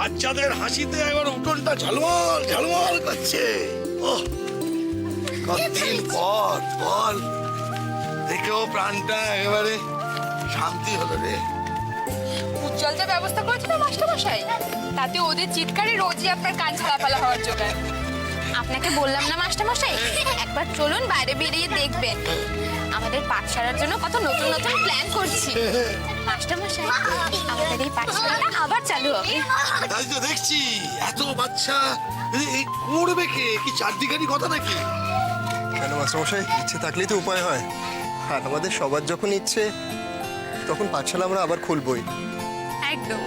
বাচ্চাদের হাসিতে একবার উঠোনটা ঝলমল ঝলমল করছে। ওহ, কতদিন পর বল, দেখেও প্রাণটা একেবারে শান্তি হলো রে। উজ্জ্বলতার ব্যবস্থা করেছিল মাস্টারমশাই, তাতে ওদের চিৎকারে রোজই আপনার কান ঝালাপালা হওয়ার জোগাড়। আপনাকে বললাম না মাস্টারমশাই, একবার চলুন বাইরে বেরিয়ে দেখবেন। আমাদের পাঠশালার জন্য কত নতুন নতুন প্ল্যান করছি। মাস্টারমশাই, আমাদের এই পাঠশালাটা আবার চালু হবে। তাই তো দেখছি, এত বাচ্চা এই করবে কে? কি চারদিকারই কথা নাকি? কেন মাস্টারমশাই, ইচ্ছে থাকলেই তো উপায় হয়। আর আমাদের সবার যখন ইচ্ছে তখন পাঠশালা আমরা আবার খুলবই। একদম।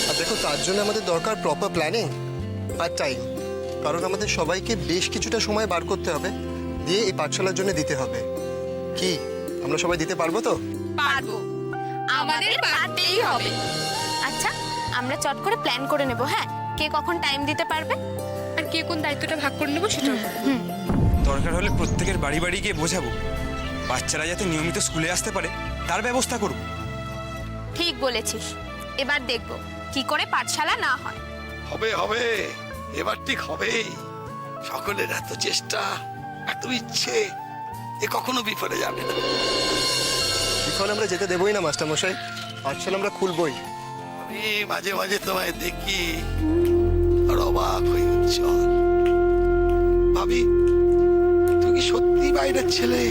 আর দেখো, তার জন্য আমাদের দরকার প্রপার প্ল্যানিং আর টাইম। কারণ আমাদের সবাইকে বেশ কিছুটা সময় বার করতে হবে, দিয়ে এই পাঠশালার জন্য দিতে হবে। কি আমরা সবাই দিতে পারবো তো? পারবো, আমাদের পারতেই হবে। আচ্ছা, আমরা চট করে প্ল্যান করে নেব। হ্যাঁ, কে কখন টাইম দিতে পারবে আর কে কোন দায়িত্বটা ভাগ করে নেবো সেটা। দরকার হলে প্রত্যেকের বাড়ি বাড়ি গিয়ে বোঝাবো, বাচ্চারা যাতে নিয়মিত স্কুলে আসতে পারে তার ব্যবস্থা করব। ঠিক বলেছিস, এবার দেখব কি করে পাঠশালা না হয়। হবে হবে, এবার ঠিক হবেই। সকলের এত চেষ্টা, এত ইচ্ছে, এ কখনো বিফলে যাবে না। বিফলে আমরা যেতে দেবই না মাস্টারমশাই, পাঠশালা আমরা খুলবই। আমি মাঝে মাঝে তোমায় দেখি আর অবাক হয়ে উজ্জ্বল, ভাবি তুমি কি সত্যি বাইরের ছেলে?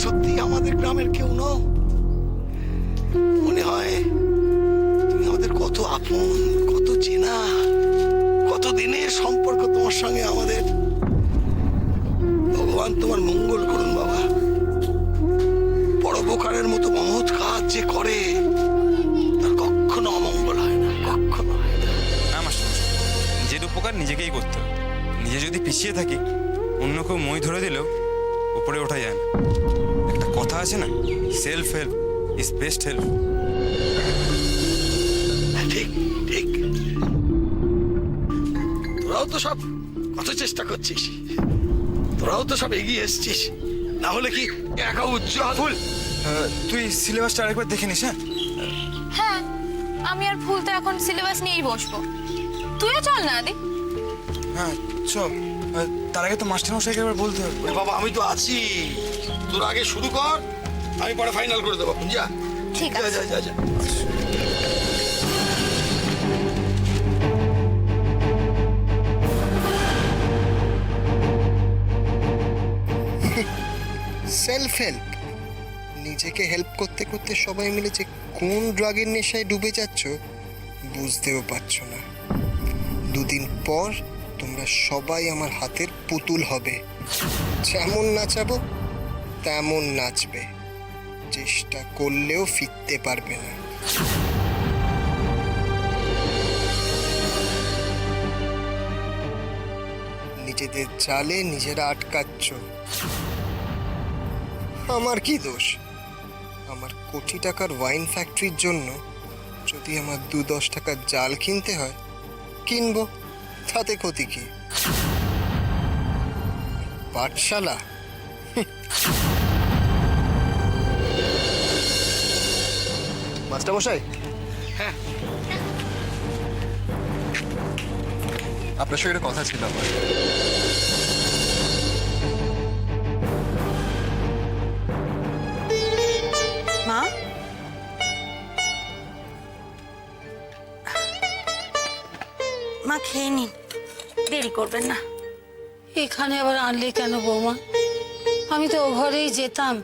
সত্যি আমাদের গ্রামের কেউ নও? মনে হয় তুমি আমাদের কত আপন, কত চেনা, কত দিনের সম্পর্ক তোমার সঙ্গে আমাদের। ভগবান তোমার মঙ্গল করুন বাবা। পরোপকারের মতো মহৎ কাজ যে করে তার কখনো অমঙ্গল হয় না, কখনো হয় না। না মাস্টারমশাই, নিজের উপকার নিজেকেই করতে হবে। নিজে যদি পিছিয়ে থাকি, অন্য কেউ মই ধরে দিলেও উপরে ওঠা যায় না। একটা কথা আছে না, self help is best help. ঠিক ঠিক, তোরাও তো সব কত চেষ্টা করছিস, তোরাও তো সব এগিয়ে এসছিস, না হলে কি একা উজ্জ্বল? ফুল, তুই সিলেবাসটা আরেকবার দেখে নিস। হ্যাঁ হ্যাঁ, আমি আর ফুল তো এখন সিলেবাস নিয়েই বসবো। তুইও চল না আদি। হ্যাঁ চল, তার আগে তো মাস্টারমশাইকে একবার বলতে হবে। ওরে বাবা, আমি তো আছি, তোর আগে শুরু কর, আমি পরে ফাইনাল করে দেবো। যা, ঠিক যা আছে। যা যা যা। সেলফ হেল্প, নিজেকে হেল্প করতে করতে সবাই মিলে যে কোন ড্রাগের নেশায় ডুবে যাচ্ছ বুঝতেও পারছো না। দুদিন পর তোমরা সবাই আমার হাতের পুতুল হবে। যেমন নাচাবো তেমন নাচবে, চেষ্টা করলেও ফিরতে পারবে না। নিজেদের জালে নিজেরা আটকাচ্ছ। আমার কি দোষ? আমার কোটি টাকার ওয়াইন ফ্যাক্টরির জন্য যদি আমার 2-10 টাকার জাল কিনতে হয় কিনবো, তাতে ক্ষতি কি? পাঠশালা মাস্টারমশাই, হ্যাঁ, আপনার সঙ্গে একটা কথা ছিল আমার। মা, মা খেয়ে নিন, দেরি করবেন না। এখানে আবার আনলে কেন বৌমা? আমি তো ও ঘরেই যেতাম।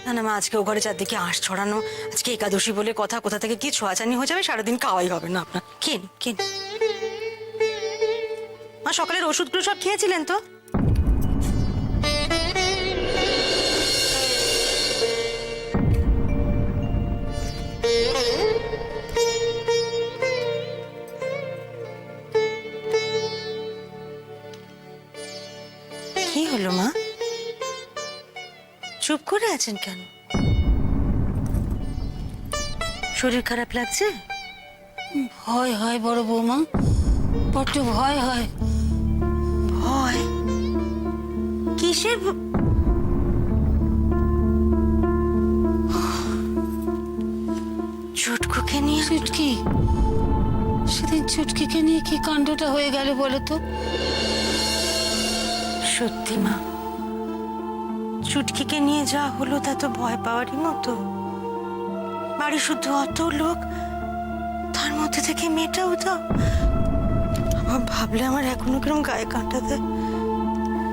না না মা, আজকে ও ঘরে চারদিকে আঁশ ছড়ানো, আজকে একাদশী বলে কথা, কোথা থেকে কি ছোঁয়াচানি হয়ে যাবে, সারাদিন খাওয়াই হবে না আপনার। খেয়ে নিন, খেয়ে নিন। মা, সকালের ওষুধগুলো সব খেয়েছিলেন তো? কি হলো মা, চুপ করে আছেন কেন? শরীর খারাপ লাগছে? ভয় হয় বড় বৌমা, বড্ড ভয় হয়। ভয়? কিসের চুটকুকে নিয়ে? চুটকি? সেদিন চুটকিকে নিয়ে কি কাণ্ডটা হয়ে গেল বলো তো? সত্যি মা, চুটকিকে নিয়ে যা হলো তা তো ভয় পাওয়ারই মতো। বাড়ি শুদ্ধ অত লোক, তার মধ্যে থেকে মেয়েটাও তো। আমার ভাবলে আমার এখনো কিরম গায়ে কাঁটা দেয়।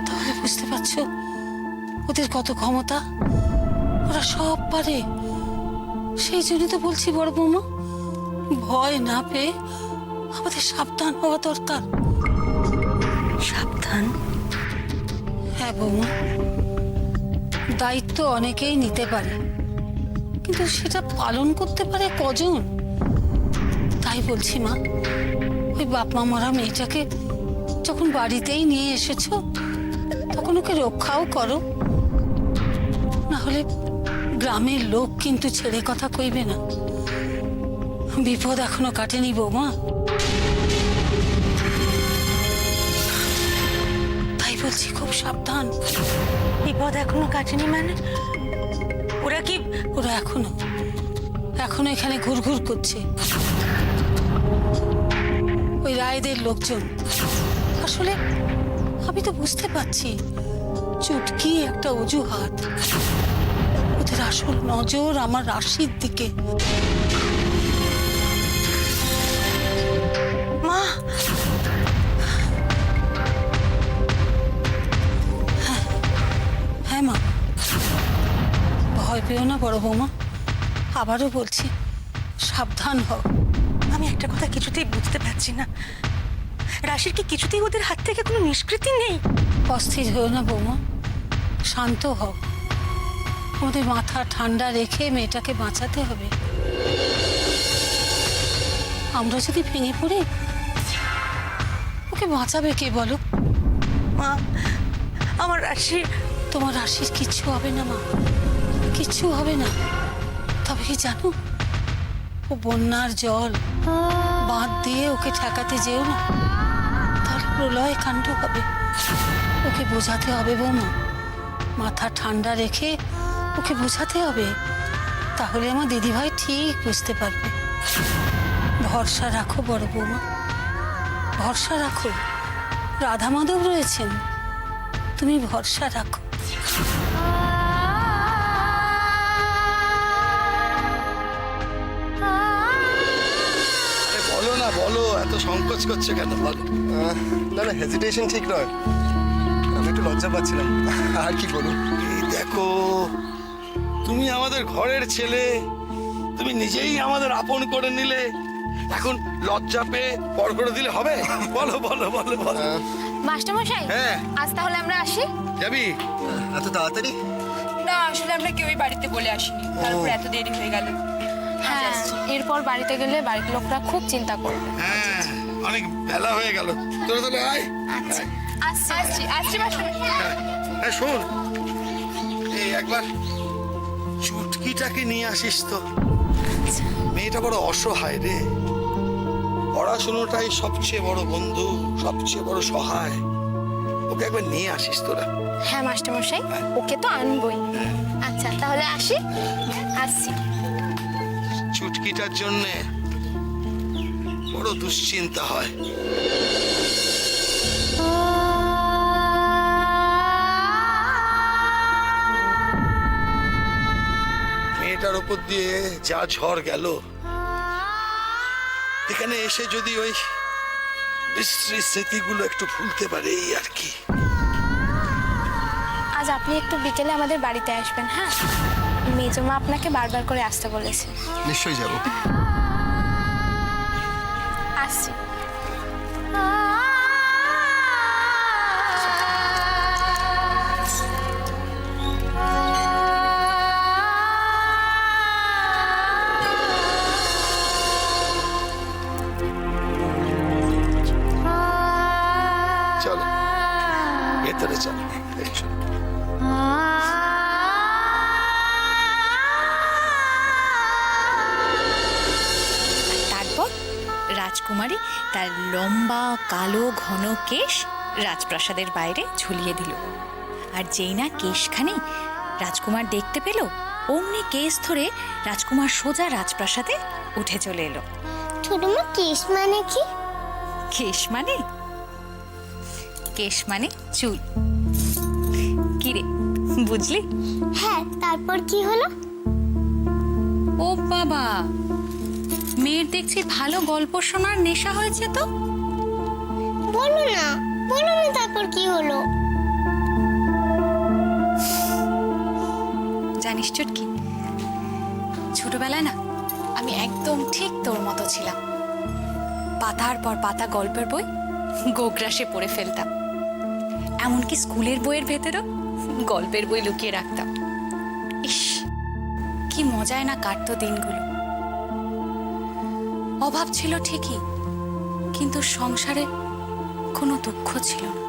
তাহলে বুঝতে পারছো ওদের কত ক্ষমতা, ওরা সব পারে। সেই জন্যই তো বলছি বড় বৌমা, ভয় না পেয়ে আমাদের সাবধান হওয়া দরকার। সাবধান? হ্যাঁ বৌমা, দায়িত্ব অনেকেই নিতে পারে, কিন্তু সেটা পালন করতে পারে কজন? তাই বলছি মা, ওই বাপ মা মরা মেয়েটাকে যখন বাড়িতেই নিয়ে এসেছো, তখন ওকে রক্ষাও করো। না হলে গ্রামের লোক কিন্তু ছেড়ে কথা কইবে না। বিপদ এখনো কাটেনি বৌমা, তাই বলছি খুব সাবধান। বিপদ এখনো কাটেনি মানে? ওরা কি? ওরা এখনো এখানে ঘুরঘুর করছে, ওই রায়দের লোকজন। আসলে আমি তো বুঝতে পারছি চুটকি একটা অজুহাত। ওদের আসল নজর আমার রাশির দিকে। মা, হ্যাঁ মা, ভয় পেও না বড় বৌমা, আবারও বলছি সাবধান হও। আমি একটা কথা কিছুতেই বুঝতে পারছি না, রাশির কি কিছুতেই ওদের হাত থেকে কোনো নিষ্কৃতি নেই? অস্থির হও না বৌমা, শান্ত হও। আমাদের মাথা ঠান্ডা রেখে মেয়েটাকে বাঁচাতে হবে। আমরা যদি ভেঙে পড়ি, ওকে বাঁচাবে কে বলো? মা, আমার রাশি। তোমার রাশির কিচ্ছু হবে না মা, কিচ্ছু হবে না। তবে কি জানো, ও বন্যার জল বাঁধ দিয়ে ওকে ঠেকাতে যেও না, তাহলে প্রলয় কাণ্ড হবে। ওকে বোঝাতে হবে বৌমা, মাথা ঠান্ডা রেখে ওকে বোঝাতে হবে। তাহলে আমার দিদিভাই ঠিক বুঝতে পারবে। ভরসা রাখো বড় বৌমা, ভরসা রাখো। রাধা মাধব রয়েছেন, তুমি ভরসা রাখো। আরে বলো না, বলো, এত সংকোচ করছো কেন বলো? না না, হেজিটেশন ঠিক নয়, আমি একটু লজ্জা পাচ্ছিলাম। আর কি বলুন? এই দেখো, তুমি আমাদের ঘরের ছেলে, তুমি নিজেই আমাদের আপন করে নিলে, এখন লজ্জা পেয়ে পর করে দিলে হবে? বলো বলো বলো বলো। মাস্টারমশাই, হ্যাঁ। আজ তাহলে আমরা আসি? যাবি? এত তাড়াতাড়ি? না, আসলে আমরা কেউই বাড়িতে বলে আসিনি, তারপর এত দেরি হয়ে গেল। হ্যাঁ, এরপর বাড়িতে গেলে বাড়ির লোকরা খুব চিন্তা করবে। হ্যাঁ, অনেক বেলা হয়ে গেল, তোরা তাহলে আয়। আচ্ছা, আসছি আসছি মাস্টারমশাই। হ্যাঁ শোন, এই একবার চুটকিটাকে নিয়ে আসিস তো। মেয়েটা বড় অসহায় রে, পড়াশুনোটাই সবচেয়ে বড় বন্ধু, সবচেয়ে বড় সহায়। ওকে একবার নিয়ে আসিস তোরা। হ্যাঁ মাস্টারমশাই, ওকে তো আনবই। আচ্ছা তাহলে আসি। আসছি। চুটকিটার জন্যে বড় দুশ্চিন্তা হয়। মেয়েটার ওপর দিয়ে যা ঝড় গেল, এখানে এসে যদি ওই বিশ্রী স্মৃতিগুলো একটু ভুলতে পারে, এই আর কি। আজ আপনি একটু বিকেলে আমাদের বাড়িতে আসবেন, হ্যাঁ? মেজমা আপনাকে বারবার করে আসতে বলেছে। নিশ্চয়ই যাব। আসছি। চলো ভেতরে চলো, এসো। তারপর রাজকুমারী তার লম্বা কালো ঘন কেশ রাজপ্রাসাদের বাইরে ঝুলিয়ে দিল। আর যেই না কেশখানি রাজকুমার দেখতে পেল, অমনি কেশ ধরে রাজকুমার সোজা রাজপ্রাসাদে উঠে চলে এলো। ছোট মা কেশ মানে কি? কেশ মানে চুল। কি রে, বুঝলি? হ্যাঁ, তারপর কি হলো? ও বাবা, মেয়ের দেখছি ভালো গল্প শোনার নেশা হয়েছে তো। বলো না, বলো না তারপর কি হলো? জানিস চুটকি, ছোটবেলায় না আমি একদম ঠিক তোর মতো ছিলাম। পাতার পর পাতা গল্পের বই গোগ্রাসে পড়ে ফেলতাম। এমনকি স্কুলের বইয়ের ভেতরেও গল্পের বই লুকিয়ে রাখতাম। ইস, কি মজায় না কাটতো দিনগুলো। অভাব ছিল ঠিকই, কিন্তু সংসারে কোনো দুঃখ ছিল না।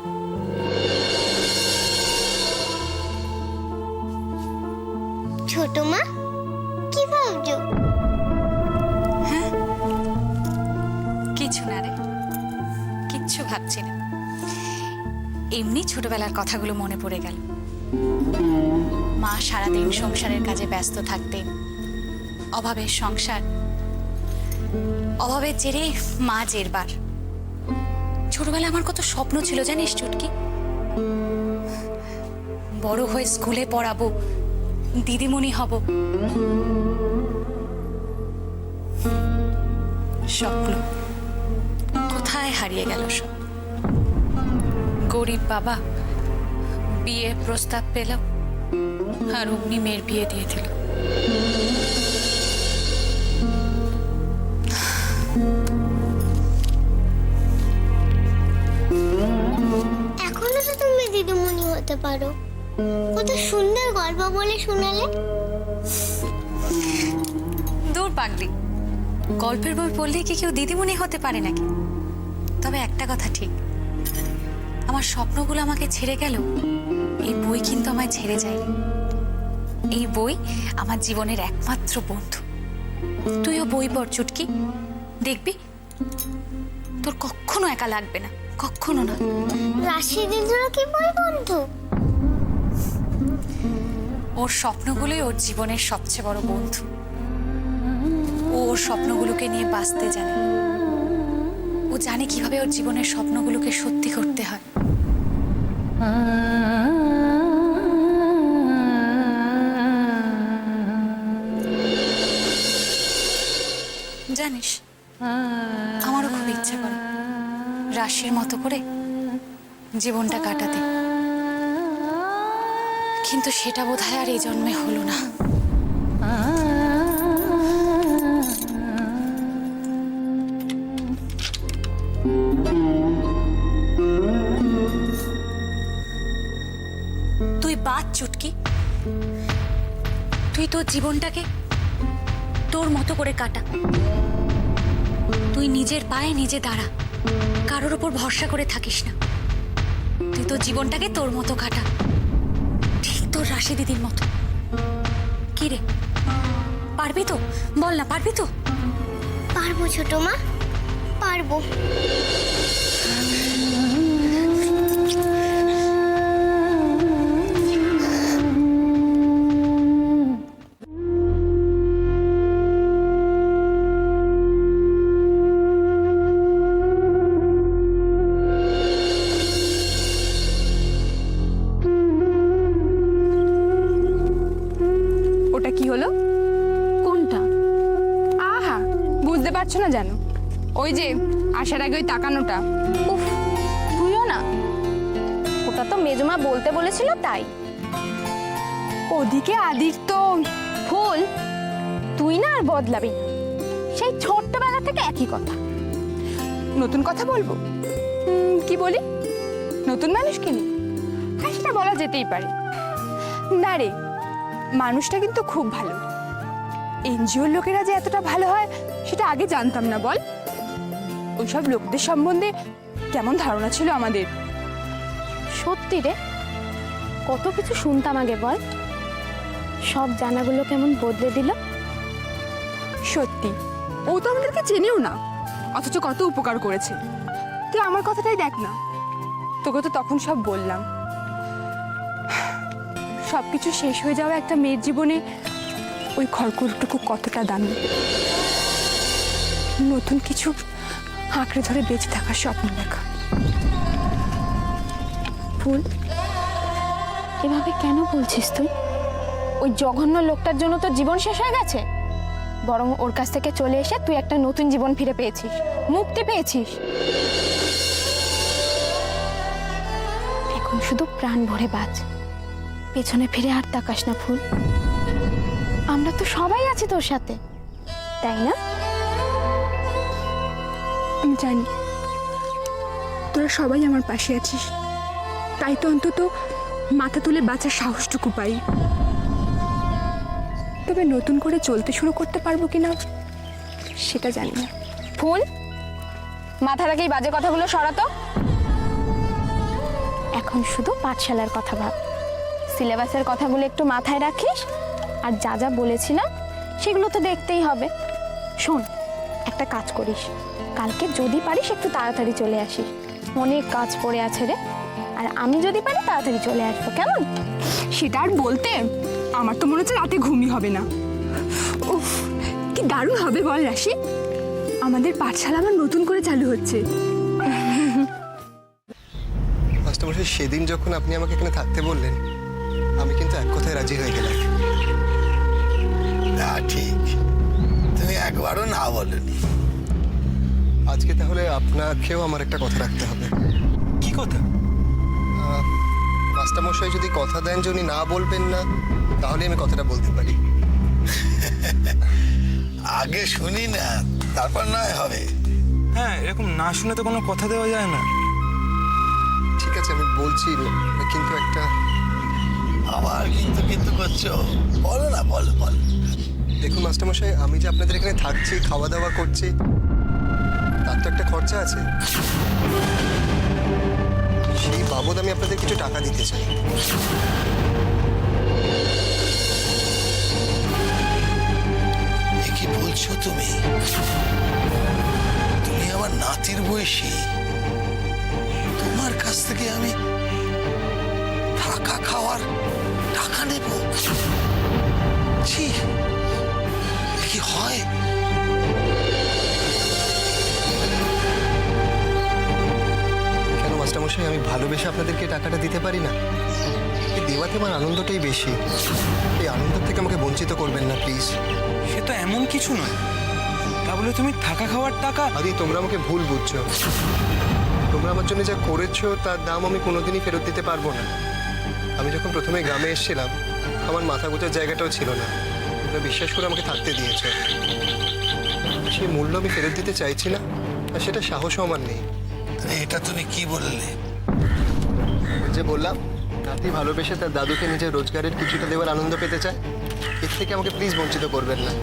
ছোট মা, কি ভাবছো? কিছু না রে, কিচ্ছু ভাবছি না। এমনি ছোটবেলার কথাগুলো মনে পড়ে গেল। মা সারাদিন সংসারের কাজে ব্যস্ত থাকতেন। অভাবের সংসার, অভাবের জেরে মা জেরবার। ছোটবেলায় আমার কত স্বপ্ন ছিল জানিস চুটকি? বড় হয়ে স্কুলে পড়াবো, দিদিমণি হব। স্বপ্ন কোথায় হারিয়ে গেল সব। গরিব বাবা বিয়ে প্রস্তাব পেল, আর অমনি মেয়ের বিয়ে দিয়ে দিল। এখনো তো তুমি দিদিমণি হতে পারো। কত সুন্দর গল্প বলে শোনালে। দূর পাগলি, গল্পের বই পড়লে কি কেউ দিদিমণি হতে পারে নাকি? তবে একটা কথা ঠিক, আমার স্বপ্নগুলো আমাকে ছেড়ে গেল, এই বই কিন্তু আমায় ছেড়ে যায়নি। এই বই আমার জীবনের একমাত্র বন্ধু। তুইও বই পড় চুটকি, দেখবি তোর কখনো একা লাগবে না, কখনো না। রাশি দিদিরও কি বই বন্ধু? ওর স্বপ্নগুলোই ওর জীবনের সবচেয়ে বড় বন্ধু। ও ওর স্বপ্নগুলোকে নিয়ে বাঁচতে জানে। ও জানে কিভাবে ওর জীবনের স্বপ্নগুলোকে সত্যি করতে হয়। জানিস, আমারও খুব ইচ্ছা করে রাশির মতো করে জীবনটা কাটাতে, কিন্তু সেটা বোধহয় আর এই জন্মে হলো না। তুই বাদ চুটকি, তুই তোর জীবনটাকে তোর মতো করে কাটা। তুই নিজের পায়ে নিজে দাঁড়া, কারোর উপর ভরসা করে থাকিস না। তুই তোর জীবনটাকে তোর মতো কাটা, ঠিক তোর রাশি দিদির মতো। কি রে, পারবি তো? বল না, পারবি তো? পারবো ছোট মা, পারবো। ওটা কি হলো? কোনটা? আহা, বুঝতে পারছো না জানো? ওই যে আসার আগে ওই তাকানোটা। উফ, তুইও না। ওটা তো মেজমা বলতে বলেছিল তাই। ওদিকে আদির তো ফুল, তুই না আর বদলাবি না। সেই ছোট্টবেলা থেকে একই কথা। নতুন কথা বলবো? কি বলি? নতুন মানুষ কিনি? হ্যাঁ, সেটা বলা যেতেই পারে। না রে, মানুষটা কিন্তু খুব ভালো। এনজিওর লোকেরা যে এতটা ভালো হয় সেটা আগে জানতাম না। বল, ওইসব লোকদের সম্বন্ধে কেমন ধারণা ছিল আমাদের। সত্যি রে, কত কিছু শুনতাম আগে। বল, সব জানাগুলো কেমন বদলে দিল। সত্যি, ও তো আমাদেরকে চেনেও না, অথচ কত উপকার করেছে। তুই আমার কথাটাই দেখ না, তোকে তো তখন সব বললাম। সবকিছু শেষ হয়ে যাওয়া একটা মেয়ের জীবনে ওই খড়কুটুকু কতটা দামি। নতুন কিছু আঁকড়ে ধরে বেঁচে থাকার স্বপ্ন দেখা। ফুল, এভাবে কেন বলছিস তুই? ওই জঘন্য লোকটার জন্য তো জীবন শেষ হয়ে গেছে, বরং ওর কাছ থেকে চলে এসে তুই একটা নতুন জীবন ফিরে পেয়েছিস, মুক্তি পেয়েছিস। এখন শুধু প্রাণ ভরে বাঁচ, পেছনে ফিরে আর তাকাস না ফুল। আমরা তো সবাই আছি তোর সাথে, তাই না? আমি জানি তোরা সবাই আমার পাশে আছিস, তাই তো অন্তত মাথা তুলে বাঁচার সাহসটুকু পাই। তবে নতুন করে চলতে শুরু করতে পারবো কিনা সেটা জানি না। ফুল, মাথার আগেই বাজে কথাগুলো সরাতো। এখন শুধু পাঠশালার কথা ভাব, সিলেবাসের কথাগুলো একটু মাথায় রাখিস, আর যা যা বলেছিলাম সেগুলো তো দেখতেই হবে। শোন, একটা কাজ করিস, কালকে যদি পারিস একটু তাড়াতাড়ি চলে আসিস, অনেক কাজ পড়ে আছে রে। আর আমি যদি পারি তাড়াতাড়ি চলে আসবো, কেমন? সেটা আর বলতে, আমার তো মনে হচ্ছে রাতে ঘুমই হবে না। উফ, কি দারুণ হবে বল রাশি, আমাদের পাঠশালা আবার নতুন করে চালু হচ্ছে। মাস্টারমশাই, সেদিন যখন আপনি আমাকে এখানে থাকতে বললেন, আমি কিন্তু এক কথায় রাজি হয়ে গেলাম। না ঠিক, তুমি একবারও না বলনি। আজকে তাহলে আপনাকেও আমার একটা কথা রাখতে হবে। কি কথা? মাস্টারমশাই যদি কথা দেন যে উনি না বলবেন না, তাহলে আমি কথাটা বলতে পারি। আগে শুনি না, তারপর নয় হবে। হ্যাঁ, এরকম না শুনে তো কোনো কথা দেওয়া যায় না। ঠিক আছে, আমি বলছি, কিন্তু একটা আবার কিন্তু কিন্তু করছো, বলো না, বলো বলো। দেখুন মাস্টারমশাই, আমি যে আপনাদের এখানে থাকছি, খাওয়া দাওয়া করছি, তার তো একটা খরচা আছে। সেই বাবদ আমি আপনাদের কিছু টাকা দিতে চাই। এ কি বলছো তুমি? তুমি আমার নাতির বয়সী, তোমার কাছ থেকে আমি থাকা খাওয়ার টাকা নেব? ছি, কি হয়? কেন মাস্টারমশাই, আমি ভালোবেসে আপনাদেরকে টাকাটা দিতে পারি না? এই দেওয়াতে আমার আনন্দটাই বেশি। এই আনন্দ থেকে আমাকে বঞ্চিত করবেন না প্লিজ। সে তো এমন কিছু নয়, তা বলে তুমি থাকা খাওয়ার টাকা। আদি, তোমরা আমাকে ভুল বুঝছো। তোমরা আমার জন্য যা করেছো তার দাম আমি কোনোদিনই ফেরত দিতে পারবো না। আমি যখন প্রথমে গ্রামে এসেছিলাম, আমার মাথা গোঁজার জায়গাটাও ছিল না। তোমরা বিশ্বাস করে আমাকে থাকতে দিয়েছো, সেই মূল্য আমি ফেরত দিতে চাইছি না, আর সেটা সাহসও আমার নেই। এটা তুমি কি বললে? যে বললাম, নাতি ভালোবেসে তার দাদুকে নিজের রোজগারের কিছুটা দেওয়ার আনন্দ পেতে চায়, এর থেকে আমাকে প্লিজ বঞ্চিত করবেন না।